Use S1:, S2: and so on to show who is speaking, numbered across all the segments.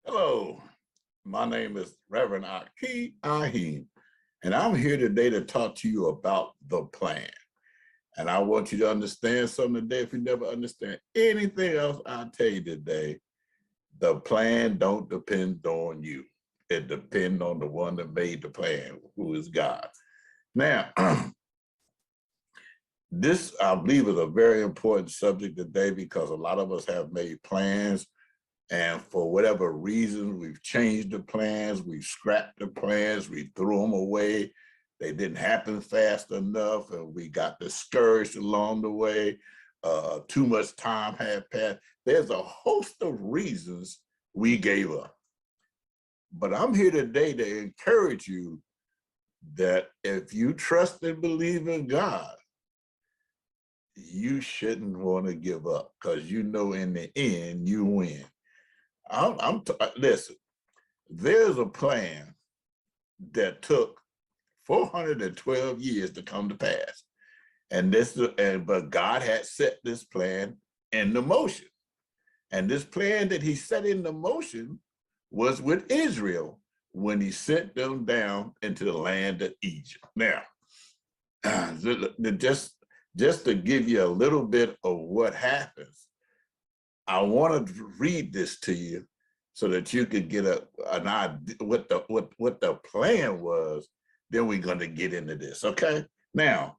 S1: Hello, my name is Reverend Aki Ahim, and I'm here today to talk to you about the plan. And I want you to understand something today. If you never understand anything else I tell you today, the plan don't depend on you. It depends on the one that made the plan, who is God. Now, this, I believe, is a very important subject today because a lot of us have made plans. And for whatever reason, we've changed the plans, we've scrapped the plans, we threw them away. They didn't happen fast enough, and we got discouraged along the way. Too much time had passed. There's a host of reasons we gave up. But I'm here today to encourage you that if you trust and believe in God, you shouldn't want to give up because you know in the end you win. Listen, there's a plan that took 412 years to come to pass. But God had set this plan into motion. And this plan that he set into motion was with Israel when he sent them down into the land of Egypt. Now, just to give you a little bit of what happens, I want to read this to you so that you could get an idea what the plan was. Then we're going to get into this. Okay. Now,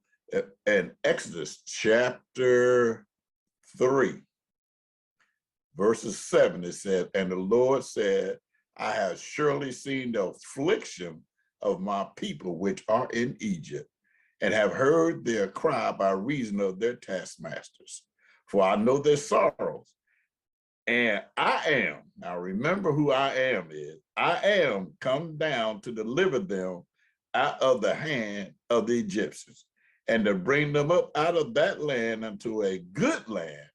S1: in Exodus chapter 3, verses 7, it says, "And the Lord said, I have surely seen the affliction of my people which are in Egypt, and have heard their cry by reason of their taskmasters. For I know their sorrows. And I am," now remember who I am is, "I am come down to deliver them out of the hand of the Egyptians, and to bring them up out of that land unto a good land,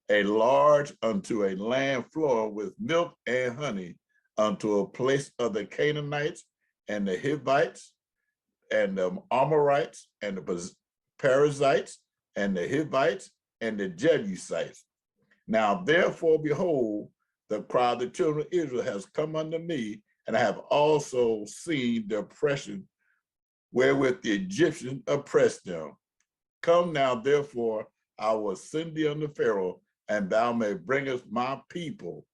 S1: a large, unto a land flowing with milk and honey, unto a place of the Canaanites and the Hivites and the Amorites and the Perizzites and the Hivites and the Jebusites. Now, therefore, behold, the cry of the children of Israel has come unto me, and I have also seen the oppression wherewith the Egyptians oppressed them. Come now, therefore, I will send thee unto Pharaoh, and thou may bring us my people,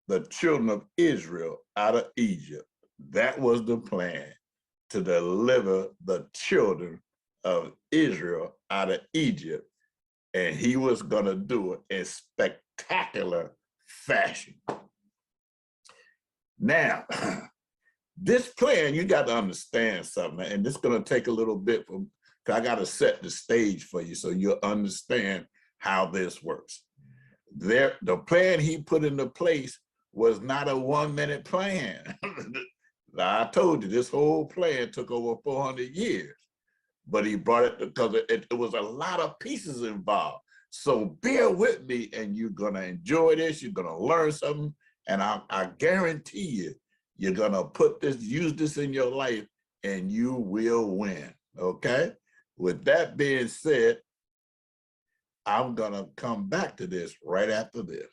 S1: the children of Israel, out of Egypt." That was the plan, to deliver the children of Israel out of Egypt. And he was going to do it in spectacular fashion. Now, this plan, you got to understand something, and this is going to take a little bit because I got to set the stage for you so you'll understand how this works. The plan he put into place was not a 1-minute plan. I told you this whole plan took over 400 years. But he brought it because it was a lot of pieces involved. So bear with me, and you're going to enjoy this. You're going to learn something. And I guarantee you, you're going to use this in your life, and you will win. Okay? With that being said, I'm going to come back to this right after this.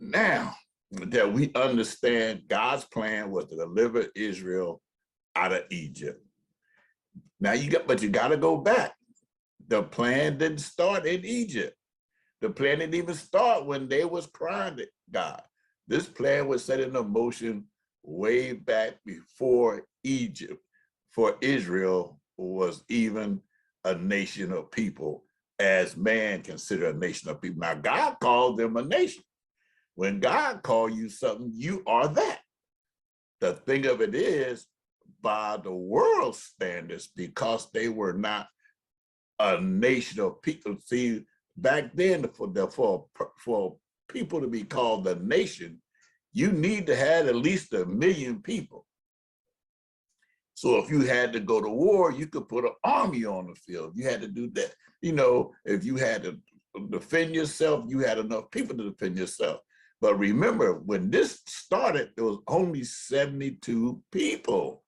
S1: Now that we understand God's plan was to deliver Israel out of Egypt. Now you got to go back. The plan didn't start in Egypt. The plan didn't even start when they was crying to God. This plan was set into motion way back before Egypt, for Israel was even a nation of people, as man considered a nation of people. Now, God called them a nation. When God called you something, you are that. The thing of it is, by the world standards, because they were not a nation of people. See, back then, for people to be called the nation, you need to have at least 1 million people. So if you had to go to war, you could put an army on the field. You had to do that. You know, if you had to defend yourself, you had enough people to defend yourself. But remember, when this started, there was only 72 people.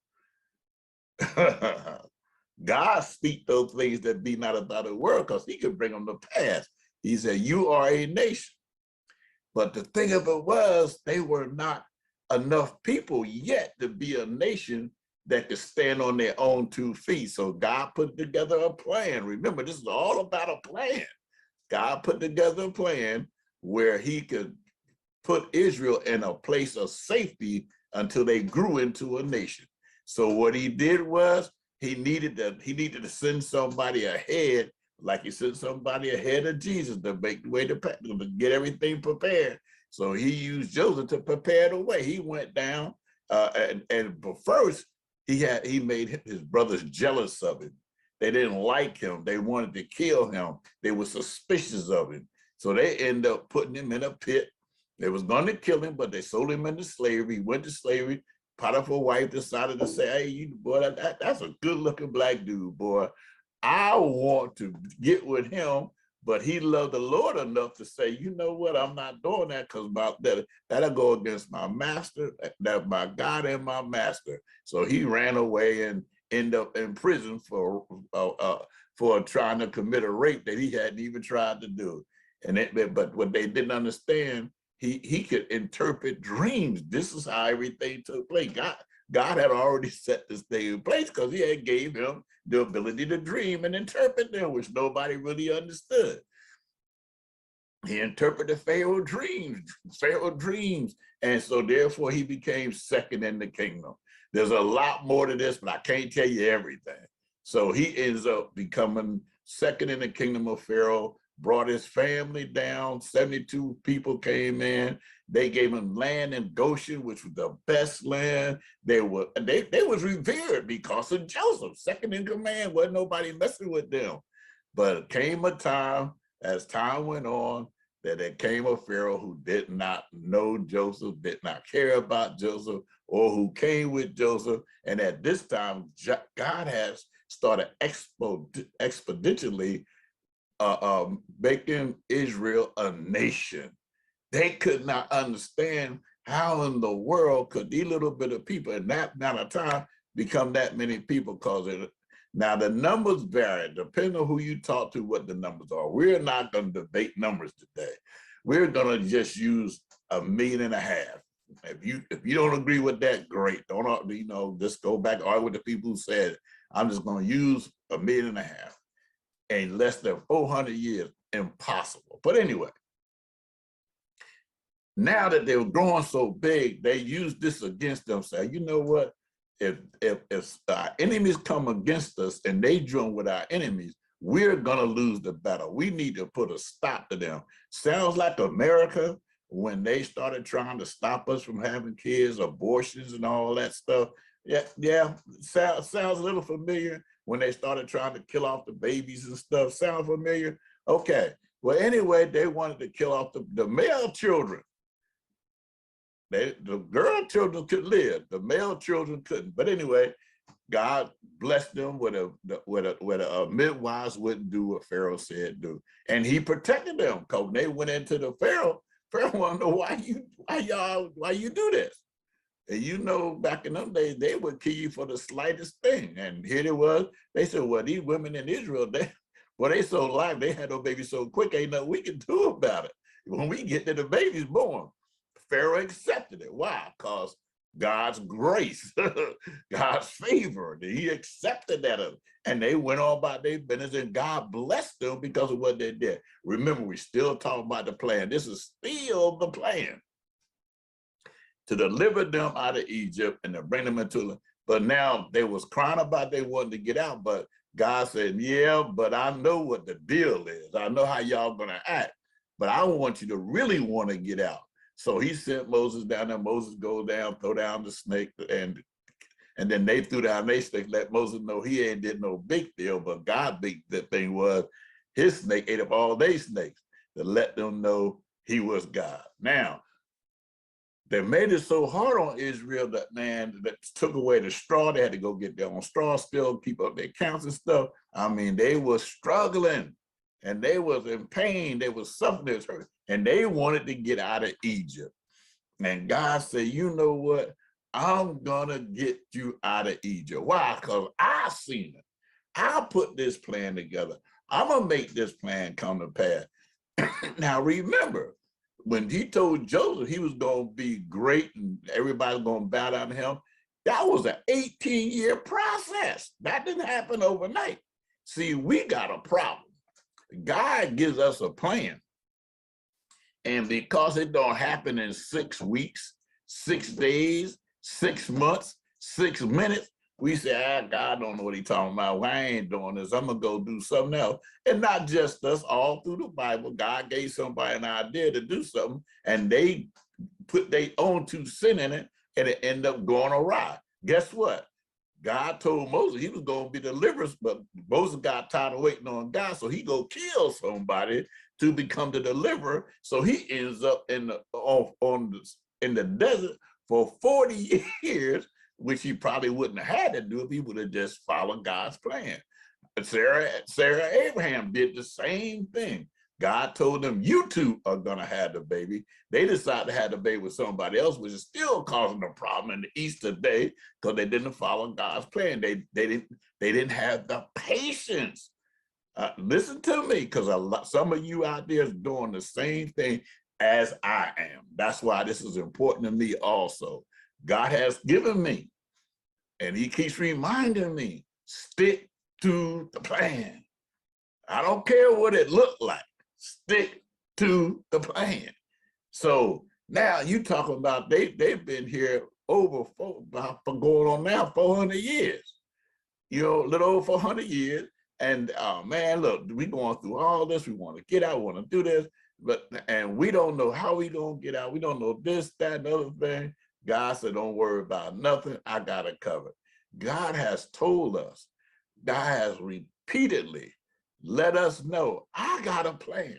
S1: God speak those things that be not about the world, because he could bring them to pass. He said, you are a nation. But the thing of it was, they were not enough people yet to be a nation that could stand on their own 2 feet. So God put together a plan. Remember, this is all about a plan. God put together a plan where he could put Israel in a place of safety until they grew into a nation. So what he did was he needed to send somebody ahead, like he sent somebody ahead of Jesus to make the way to get everything prepared. So he used Joseph to prepare the way. He went down, but first he made his brothers jealous of him. They didn't like him. They wanted to kill him. They were suspicious of him. So they ended up putting him in a pit. They was going to kill him, but they sold him into slavery. He went to slavery. Potiphar's wife decided to say, hey, you boy, that's a good looking black dude, boy. I want to get with him, but he loved the Lord enough to say, you know what, I'm not doing that, because that'll go against my master, that my God and my master. So he ran away and ended up in prison for trying to commit a rape that he hadn't even tried to do. But what they didn't understand, he could interpret dreams. This is how everything took place. God had already set this thing in place because he had gave him the ability to dream and interpret them, which nobody really understood. He interpreted Pharaoh's dreams. And so therefore he became second in the kingdom. There's a lot more to this, but I can't tell you everything. So he ends up becoming second in the kingdom of Pharaoh, brought his family down. 72 people came in. They gave him land in Goshen, which was the best land. They was revered because of Joseph, second in command. Wasn't nobody messing with them. But it came a time, as time went on, that there came a Pharaoh who did not know Joseph, did not care about Joseph, or who came with Joseph. And at this time, God has started exponentially making Israel a nation. They could not understand how in the world could these little bit of people in that amount of time become that many people. Now the numbers vary depending on who you talk to, what the numbers are. We're not going to debate numbers today. We're going to just use 1.5 million. If you don't agree with that, great. Don't just go back and argue with the people who said it. I'm just going to use 1.5 million. In less than 400 years, impossible. But anyway, now that they were growing so big, they used this against them, say, you know what, if our enemies come against us and they join with our enemies, we're gonna lose the battle. We need to put a stop to them. Sounds like America, when they started trying to stop us from having kids, abortions and all that stuff. Yeah, sounds a little familiar. When they started trying to kill off the babies and stuff. Sound familiar? Okay. Well, anyway, they wanted to kill off the male children. The girl children could live. The male children couldn't. But anyway, God blessed them with a midwives wouldn't do what Pharaoh said do, and he protected them. Because when they went into the Pharaoh wanted to know why you do this. And back in them days, they would kill you for the slightest thing. And here it was. They said, well, these women in Israel, they so live, they had no babies so quick, ain't nothing we can do about it. When we get to the babies born, Pharaoh accepted it. Why? Because God's grace, God's favor, he accepted that. And they went on about their business, and God blessed them because of what they did. Remember, we're still talking about the plan. This is still the plan. To deliver them out of Egypt and to bring them into, but now they was crying about they wanted to get out, but God said, yeah, but I know what the deal is. I know how y'all gonna act, but I want you to really want to get out. So he sent Moses down there. Moses goes down, throw down the snake, and then they threw down their snake, let Moses know he ain't did no big deal, but God big the thing was his snake ate up all their snakes to let them know he was God. Now, they made it so hard on Israel that took away the straw. They had to go get their own straw still, keep up their counts and stuff. I mean, they were struggling. and they was in pain, they was suffering, they was hurt, and they wanted to get out of Egypt. And God said, you know what? I'm gonna get you out of Egypt. Why? Because I seen it. I put this plan together. I'm gonna make this plan come to pass. Now remember, when he told Joseph he was gonna be great and everybody's gonna bow down to him, that was an 18-year process. That didn't happen overnight. See, we got a problem. God gives us a plan. And because it don't happen in 6 weeks, 6 days, 6 months, 6 minutes, we say, God don't know what he's talking about. Well, I ain't doing this. I'm going to go do something else. And not just us, all through the Bible, God gave somebody an idea to do something, and they put their own 2 cents in it, and it ended up going awry. Guess what? God told Moses he was going to be delivered, but Moses got tired of waiting on God, so he go kill somebody to become the deliverer. So he ends up in the desert for 40 years, which he probably wouldn't have had to do if he would have just followed God's plan. But Sarah Abraham did the same thing. God told them, you two are gonna have the baby. They decided to have the baby with somebody else, which is still causing a problem in the East today because they didn't follow God's plan. They didn't have the patience. Listen to me, because some of you out there is doing the same thing as I am. That's why this is important to me also. God has given me, and he keeps reminding me, stick to the plan. I don't care what it looked like. Stick to the plan. So now you talking about they've been here over for going on now 400 years. You know, a little over 400 years. And man, look, we going through all this. We want to get out, want to do this, and we don't know how we gonna get out. We don't know this, that, and other thing. God said, don't worry about nothing. I got it covered. God has told us, God has repeatedly let us know, I got a plan.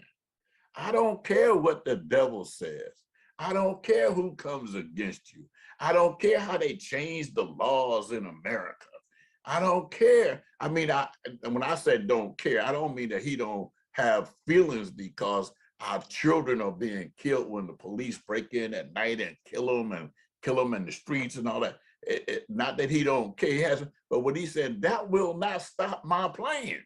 S1: I don't care what the devil says. I don't care who comes against you. I don't care how they change the laws in America. I don't care. I mean, when I said don't care, I don't mean that he don't have feelings because our children are being killed when the police break in at night and kill them in the streets and all that. Not that he don't care, he hasn't, but what he said, that will not stop my plan.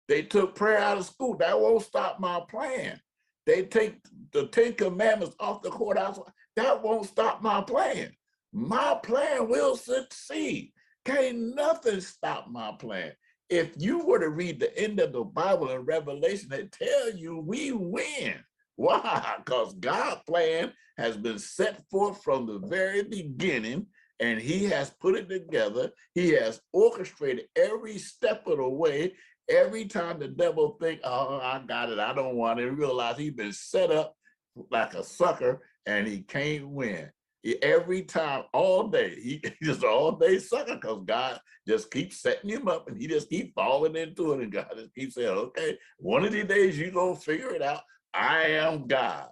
S1: They took prayer out of school. That won't stop my plan. They take the 10 Commandments off the courthouse. That won't stop my plan. My plan will succeed. Can't nothing stop my plan. If you were to read the end of the Bible in Revelation, they tell you we win. Why? Because God's plan has been set forth from the very beginning, and he has put it together. He has orchestrated every step of the way. Every time the devil think, oh, I got it, I don't want it, realize he's been set up like a sucker and he can't win. Every time, all day, he just all day sucker because God just keeps setting him up and he just keeps falling into it, and God just keeps saying, okay, one of these days you gonna figure it out. I am God.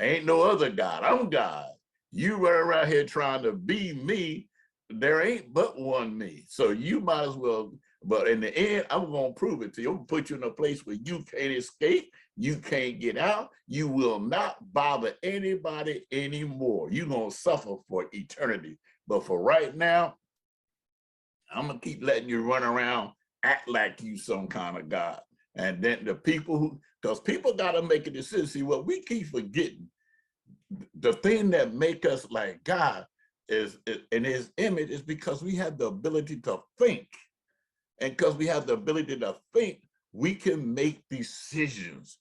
S1: Ain't no other God. I'm God. You run around here trying to be me. There ain't but one me. So you might as well, but in the end, I'm gonna prove it to you. I'm gonna put you in a place where you can't escape, you can't get out, you will not bother anybody anymore. You're gonna suffer for eternity. But for right now, I'm gonna keep letting you run around, act like you some kind of God. And then the people who, because people gotta make a decision. See, what we keep forgetting, the thing that make us like God is in his image is because we have the ability to think. And because we have the ability to think, we can make decisions.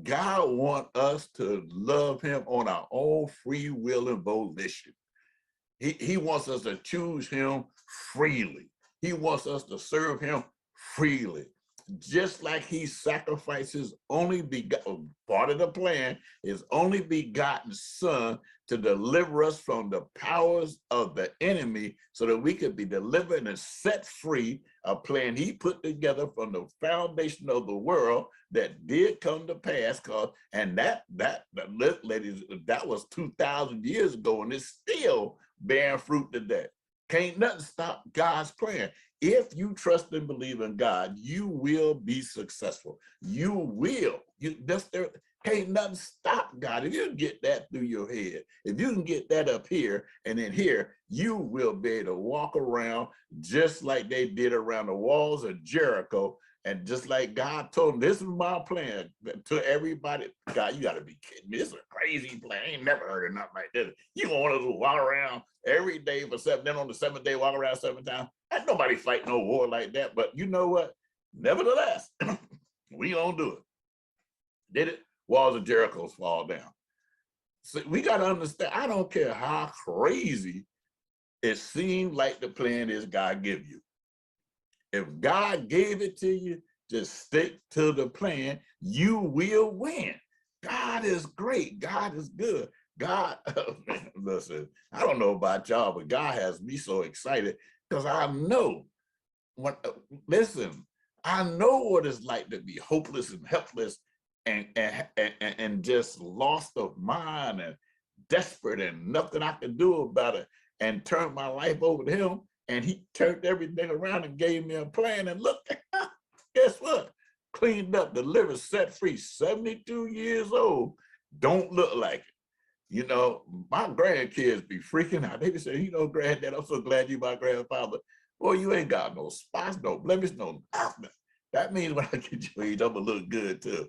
S1: God wants us to love him on our own free will and volition. He wants us to choose him freely. He wants us to serve him freely. Just like he sacrificed his only begotten, part of the plan, his only begotten son to deliver us from the powers of the enemy so that we could be delivered and set free, a plan he put together from the foundation of the world that did come to pass. And that ladies, that was 2,000 years ago, and it's still bearing fruit today. Can't nothing stop God's plan. If you trust and believe in God, you will be successful. You will. There can't nothing stop God. If you can get that through your head, if you can get that up here and in here, you will be able to walk around just like they did around the walls of Jericho. And just like God told them, this is my plan to everybody. God, you got to be kidding me. This is a crazy plan. I ain't never heard of nothing like this. You gonna want us to walk around every day for 7, then on the 7th day, walk around 7 times. Ain't nobody fight no war like that. But you know what? Nevertheless, we gonna do it. Did it? Walls of Jericho fall down. So we got to understand, I don't care how crazy it seems like the plan is God give you. If God gave it to you, just stick to the plan. You will win. God is great. God is good. God, listen, I don't know about y'all, but God has me so excited because I know listen, I know what it's like to be hopeless and helpless and just lost of mind and desperate and nothing I could do about it, and turned my life over to him, and he turned everything around and gave me a plan. And look, guess what? Cleaned up, delivered, set free, 72 years old. Don't look like it. You know, my grandkids be freaking out. They be saying, you know, granddad, I'm so glad you my grandfather. Boy, you ain't got no spots, no blemish, no nothing. That means when I get your age, I'm gonna look good too.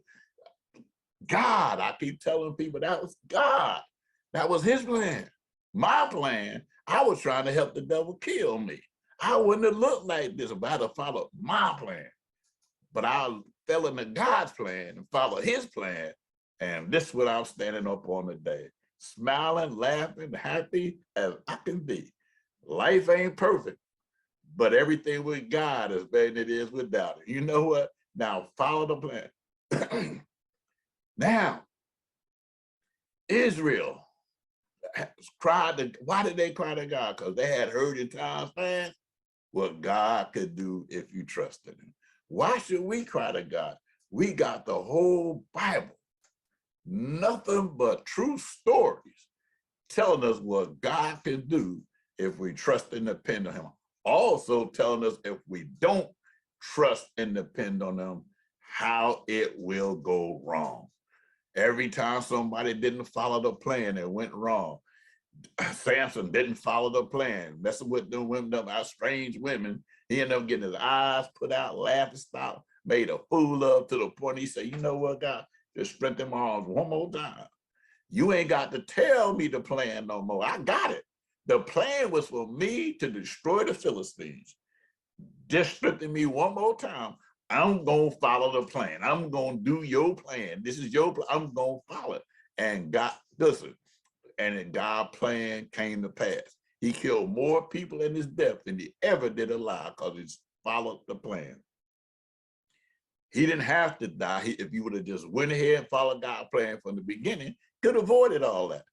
S1: God, I keep telling people that was God. That was his plan. My plan, I was trying to help the devil kill me. I wouldn't have looked like this if I had followed my plan. But I fell into God's plan and followed his plan. And this is what I'm standing up on today. Smiling, laughing, happy as I can be. Life ain't perfect, but everything with God is better than it is without it. You know what? Now follow the plan. Now, Israel cried to, why did they cry to God? Because they had heard in times past what God could do if you trusted him. Why should we cry to God? We got the whole Bible, nothing but true stories telling us what God can do if we trust and depend on him. Also telling us if we don't trust and depend on him, how it will go wrong. Every time somebody didn't follow the plan, it went wrong. Samson didn't follow the plan, messing with them women, them strange women. He ended up getting his eyes put out, laughing stopped, made a fool of, to the point he said, you know what, God, just strengthen my arms one more time. You ain't got to tell me the plan no more. I got it. The plan was for me to destroy the Philistines. Just strengthen me one more time. I'm going to follow the plan. I'm going to do your plan. This is your plan. I'm going to follow it. And God, listen, and then God's plan came to pass. He killed more people in his death than he ever did alive because he followed the plan. He didn't have to die. If he would have just went ahead and followed God's plan from the beginning, could have avoided all that.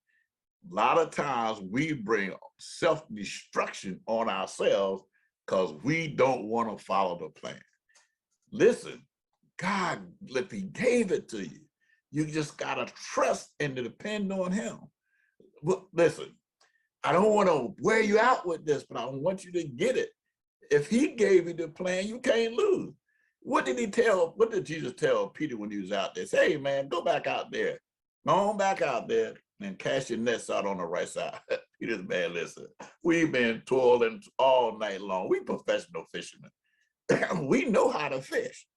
S1: A lot of times we bring self-destruction on ourselves because we don't want to follow the plan. Listen, God, if he gave it to you, you just got to trust and depend on him. Well, listen, I don't want to wear you out with this, but I want you to get it. If he gave you the plan, you can't lose. What did Jesus tell Peter when he was out there? Say, hey man, go back out there. Go on back out there and cast your nets out on the right side. Peter's man, listen, we've been toiling all night long. We professional fishermen. We know how to fish.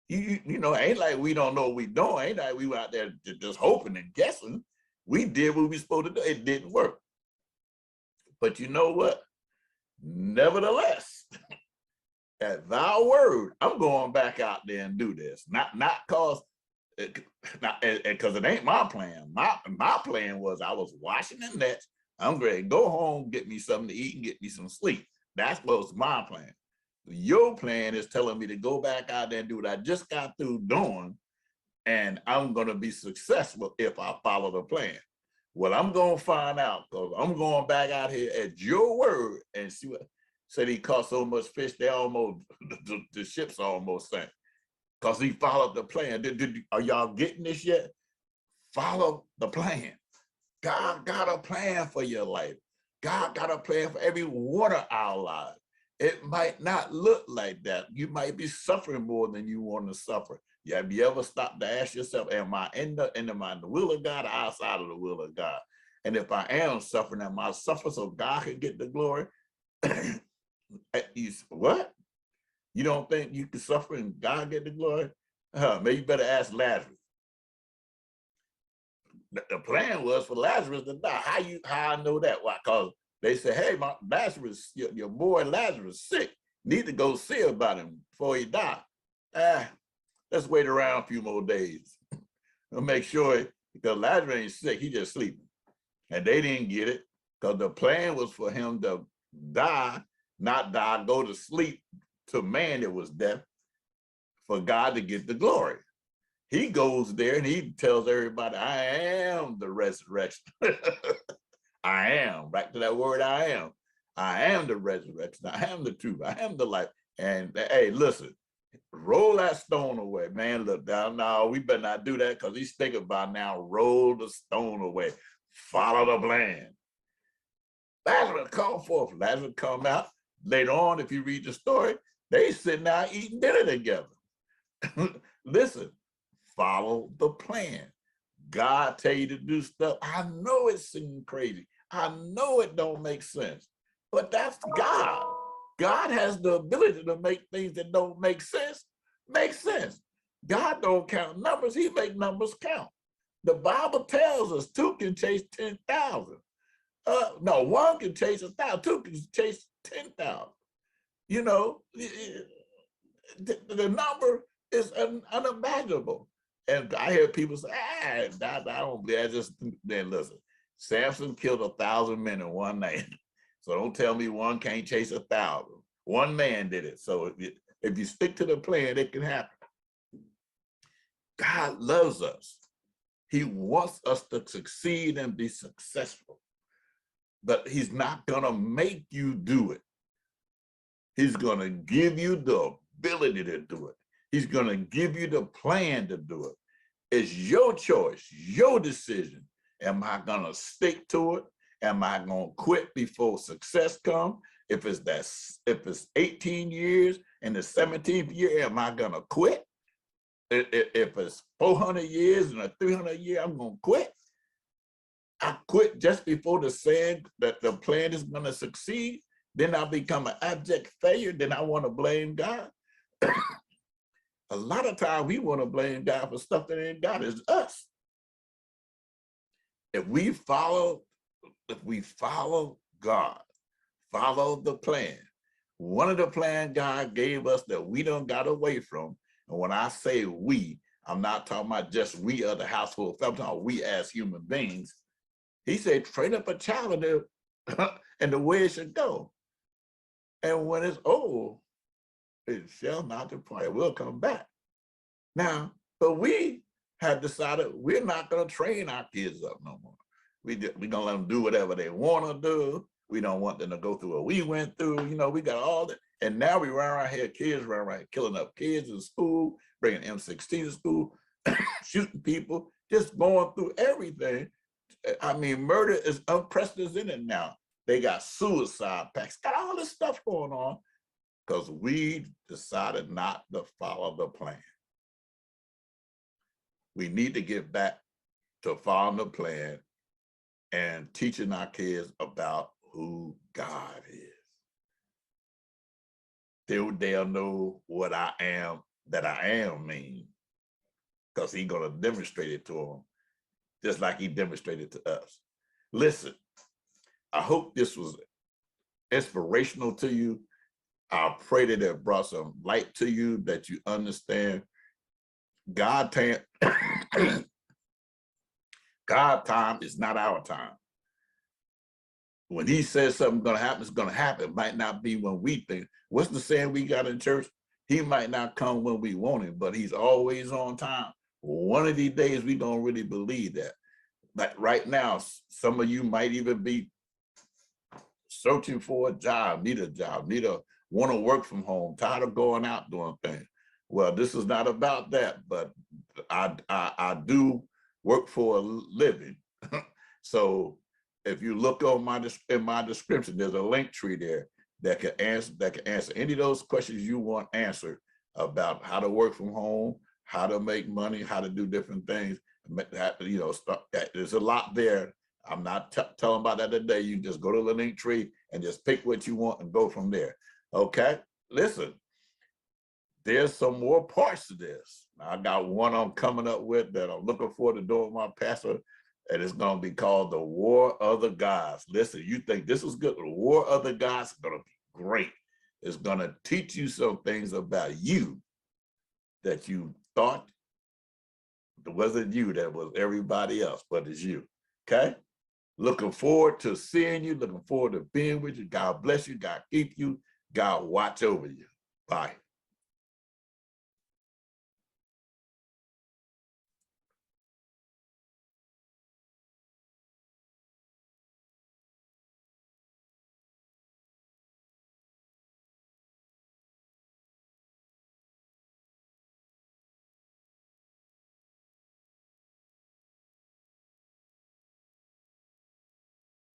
S1: You know, ain't like we don't know what we doing. Ain't like we were out there just hoping and guessing. We did what we were supposed to do. It didn't work. But you know what? Nevertheless, at thy word, I'm going back out there and do this. Not because it ain't my plan. My plan was I was washing the nets. I'm ready to go home, get me something to eat and get me some sleep. That's what was my plan. Your plan is telling me to go back out there and do what I just got through doing, and I'm going to be successful if I follow the plan. Well, I'm going to find out because I'm going back out here at your word and see what. Said he caught so much fish, they almost, the ships almost sank because he followed the plan. Are y'all getting this yet? Follow the plan. God got a plan for your life. God got a plan for every one of our lives. It might not look like that. You might be suffering more than you want to suffer. Yeah, have you ever stopped to ask yourself, am I in the will of God or outside of the will of God? And if I am suffering, am I suffering so God can get the glory? What? You don't think you can suffer and God get the glory? Maybe you better ask Lazarus. The plan was for Lazarus to die. How I know that? Why? Because they said, hey, my Lazarus, your boy Lazarus sick. Need to go see about him before he die. Let's wait around a few more days. We'll make sure, because Lazarus ain't sick, he just sleeping. And they didn't get it, because the plan was for him to die, not die, go to sleep to man that was death, for God to get the glory. He goes there and he tells everybody, I am the resurrection. I am, back to that word, I am. I am the resurrection. I am the truth. I am the life. And hey, listen, roll that stone away, man. Look down. No, we better not do that, because he's thinking about now, roll the stone away. Follow the plan. Lazarus called forth. Lazarus come out. Later on, if you read the story, they sitting out eating dinner together. Listen, follow the plan. God tell you to do stuff. I know it seems crazy. I know it don't make sense, but that's God. God has the ability to make things that don't make sense make sense. God don't count numbers. He make numbers count. The Bible tells us 2 can chase 10,000. No, 1 can chase 1,000. 2 can chase 10,000. You know, the number is unimaginable. And I hear people say, I don't believe. I just, then listen, Samson killed 1,000 men in one night. So don't tell me 1 can't chase 1,000. One man did it. So if you stick to the plan, it can happen. God loves us. He wants us to succeed and be successful, but he's not gonna make you do it. He's gonna give you the ability to do it. He's gonna give you the plan to do it. It's your choice, your decision. Am I gonna stick to it? Am I gonna quit before success comes? If it's 18 years and the 17th year, am I gonna quit? If it's 400 years and a 300 year, I'm gonna quit. I quit just before the saying that the plan is gonna succeed. Then I become an abject failure. Then I wanna blame God. A lot of times we wanna blame God for stuff that ain't God, it's us. If we follow God, follow the plan. One of the plans God gave us that we done got away from, and when I say we, I'm not talking about just we of the household, I'm talking about we as human beings. He said, train up a child in the way it should go. And when it's old, it shall not depart, it will come back. Now, but we have decided we're not gonna train our kids up no more. We're gonna let them do whatever they wanna do. We don't want them to go through what we went through. You know, we got all that. And now we run around here, kids run around killing up kids in school, bringing M16 to school, shooting people, just going through everything. I mean, murder is unprecedented now. They got suicide pacts, got all this stuff going on because we decided not to follow the plan. We need to get back to following the plan and teaching our kids about who God is. They'll know what I am, that I am mean, because he's gonna demonstrate it to them, just like he demonstrated to us. Listen, I hope this was inspirational to you. I pray that it brought some light to you, that you understand God time is not our time. When he says something's gonna happen, it's gonna happen. It might not be when we think. What's the saying we got in church? He might not come when we want him, but he's always on time. One of these days, we don't really believe that. Like right now, some of you might even be searching for a job, want to work from home, tired of going out doing things. Well, this is not about that, but I do work for a living. So if you look on in my description, there's a link tree there. that can answer any of those questions you want answered about how to work from home, how to make money, how to do different things. You know, there's a lot there. I'm not telling about that today. You just go to the link tree and just pick what you want and go from there. Okay, listen, there's some more parts to this. I got one I'm coming up with that I'm looking forward to doing with my pastor, and it's going to be called The War of the Gods. Listen, you think this is good? The War of the Gods is going to be great. It's going to teach you some things about you that you thought it wasn't you, that was everybody else, but it's you. Okay? Looking forward to seeing you, looking forward to being with you. God bless you, God keep you, God watch over you. Bye.